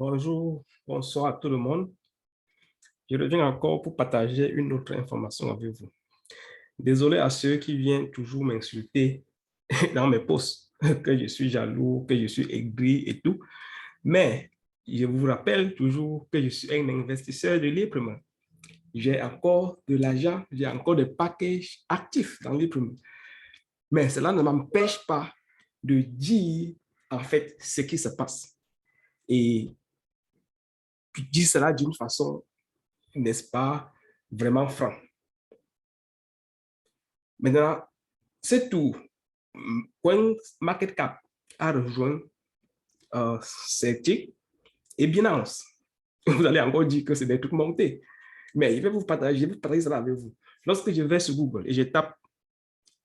Bonjour, bonsoir à tout le monde. Je reviens encore pour partager une autre information avec vous. Désolé à ceux qui viennent toujours m'insulter dans mes posts, que je suis jaloux, que je suis aigri et tout. Mais je vous rappelle toujours que je suis un investisseur de librement. J'ai encore de l'argent, j'ai encore des packages actifs dans librement. Mais cela ne m'empêche pas de dire en fait ce qui se passe. Et puis dire cela d'une façon, n'est-ce pas, vraiment franc. Maintenant, c'est tout. CoinMarketCap a rejoint Celtic et Binance. Vous allez encore dire que c'est des trucs montés. Mais je vais vous partager cela avec vous. Lorsque je vais sur Google et je tape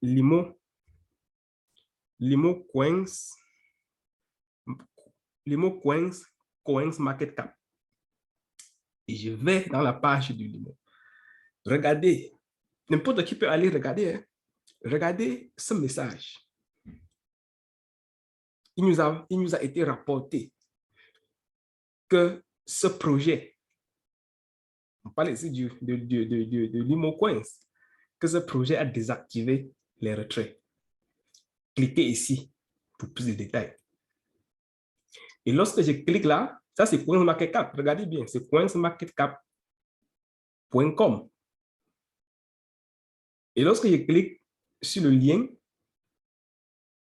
Limo Coins, CoinMarketCap, et je vais dans la page du Limo. Regardez, n'importe qui peut aller regarder. Hein. Regardez ce message. Il nous a été rapporté que ce projet, on parle ici de Limo Coins, que ce projet a désactivé les retraits. Cliquez ici pour plus de détails. Et lorsque je clique là, ça c'est CoinsMarketCap, regardez bien, c'est coinsmarketcap.com. Et lorsque je clique sur le lien,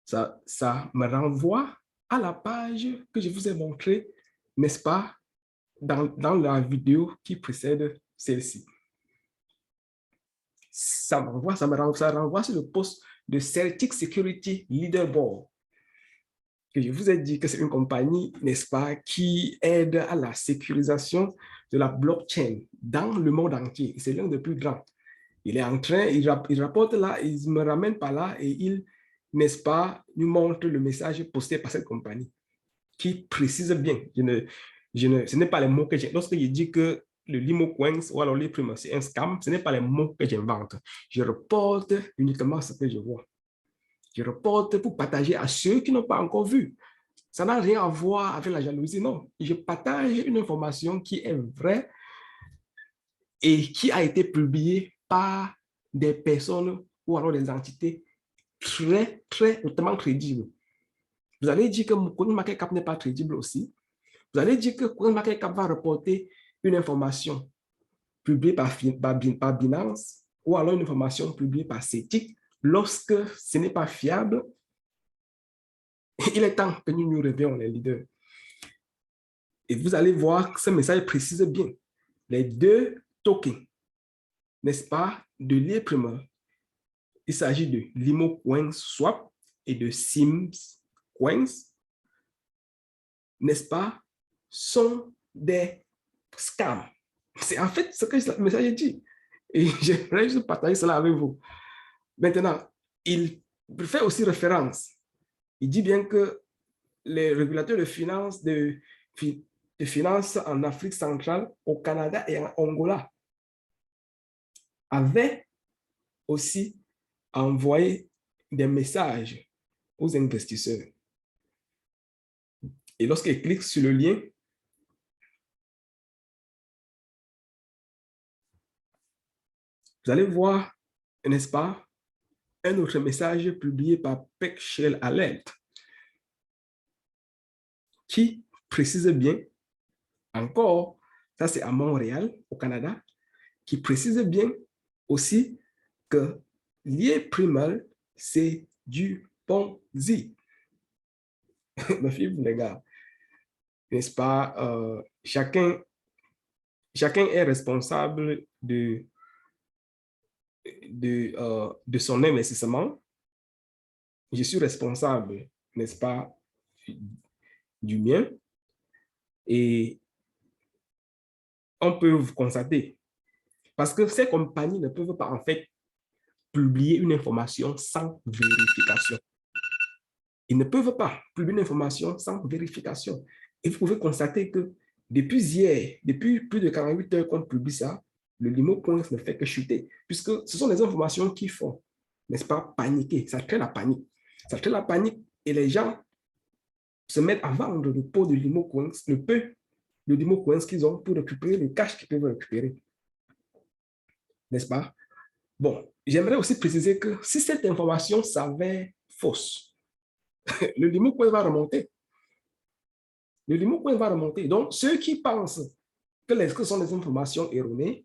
ça me renvoie à la page que je vous ai montrée, n'est-ce pas, dans la vidéo qui précède celle-ci. Ça renvoie sur le poste de Celtic Security Leaderboard, que je vous ai dit que c'est une compagnie, n'est-ce pas, qui aide à la sécurisation de la blockchain dans le monde entier. C'est l'un des plus grands. Il est en train, il rapporte là, il me ramène par là et il, n'est-ce pas, nous montre le message posté par cette compagnie qui précise bien. Ce n'est pas les mots que j'ai. Lorsque je dis que le Limo Coins ou alors les primes, c'est un scam, ce n'est pas les mots que j'invente. Je reporte uniquement ce que je vois. Je reporte pour partager à ceux qui n'ont pas encore vu. Ça n'a rien à voir avec la jalousie, non. Je partage une information qui est vraie et qui a été publiée par des personnes ou alors des entités très hautement crédibles. Vous allez dire que CoinMarketCap n'est pas crédible aussi. Vous allez dire que CoinMarketCap va reporter une information publiée par Binance ou alors une information publiée par Celtic lorsque ce n'est pas fiable. Il est temps que nous nous réveillons, les leaders. Et vous allez voir que ce message précise bien les deux tokens, n'est-ce pas, de l'e-primer. Il s'agit de Limo Coins Swap et de Sims Coins, n'est-ce pas, sont des scams. C'est en fait ce que le message dit. Et j'aimerais juste partager cela avec vous. Maintenant, il fait aussi référence. Il dit bien que les régulateurs de finances en Afrique centrale, au Canada et en Angola avaient aussi envoyé des messages aux investisseurs. Et lorsqu'ils cliquent sur le lien, vous allez voir, n'est-ce pas, un autre message publié par PeckShell Alert qui précise bien, encore, ça c'est à Montréal, au Canada, qui précise bien aussi que l'e-primer, c'est du Ponzi. Ma fille, les gars, n'est-ce pas, chacun est responsable de son investissement. Je suis responsable, n'est-ce pas, du mien. Et on peut vous constater, parce que ces compagnies ne peuvent pas en fait publier une information sans vérification. Ils ne peuvent pas publier une information sans vérification. Et vous pouvez constater que depuis hier, depuis plus de 48 heures qu'on publie ça, le Limo Coins ne fait que chuter, puisque ce sont des informations qui font, n'est-ce pas, paniquer. Ça crée la panique. Ça crée la panique et les gens se mettent à vendre le pot de Limo Coins, le peu le Limo Coins qu'ils ont pour récupérer le cash qu'ils peuvent récupérer. N'est-ce pas? Bon, j'aimerais aussi préciser que si cette information s'avère fausse, le Limo Coin va remonter. Le Limo Coin va remonter. Donc, ceux qui pensent que ce sont des informations erronées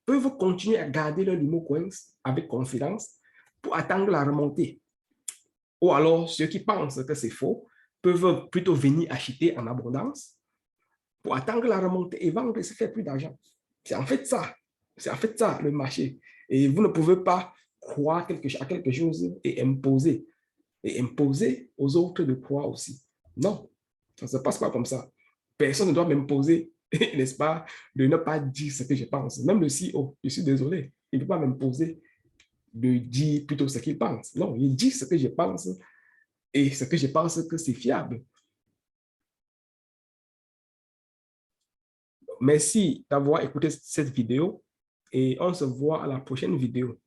peuvent continuer à garder leur Limo Coins avec confiance pour attendre la remontée. Ou alors, ceux qui pensent que c'est faux peuvent plutôt venir acheter en abondance pour attendre la remontée et vendre et se faire plus d'argent. C'est en fait ça. C'est en fait ça, le marché. Et vous ne pouvez pas croire à quelque chose et imposer. Et imposer aux autres de croire aussi. Non, ça ne se passe pas comme ça. Personne ne doit m'imposer, n'est-ce pas, de ne pas dire ce que je pense. Même le CEO, je suis désolé, il ne peut pas m'imposer de dire plutôt ce qu'il pense. Non, il dit ce que je pense et ce que je pense que c'est fiable. Merci d'avoir écouté cette vidéo et on se voit à la prochaine vidéo.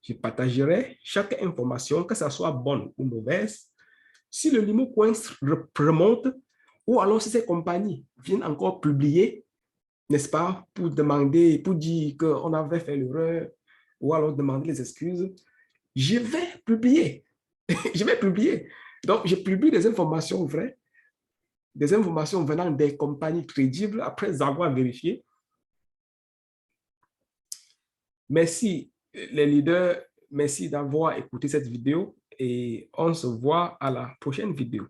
Je partagerai chaque information, que ce soit bonne ou mauvaise, si le Limo Coins remonte ou alors si ces compagnies viennent encore publier, n'est-ce pas, pour demander, pour dire qu'on avait fait l'erreur ou alors demander les excuses, je vais publier. Je vais publier. Donc, je publie des informations vraies, des informations venant des compagnies crédibles après avoir vérifié. Merci les leaders, merci d'avoir écouté cette vidéo et on se voit à la prochaine vidéo.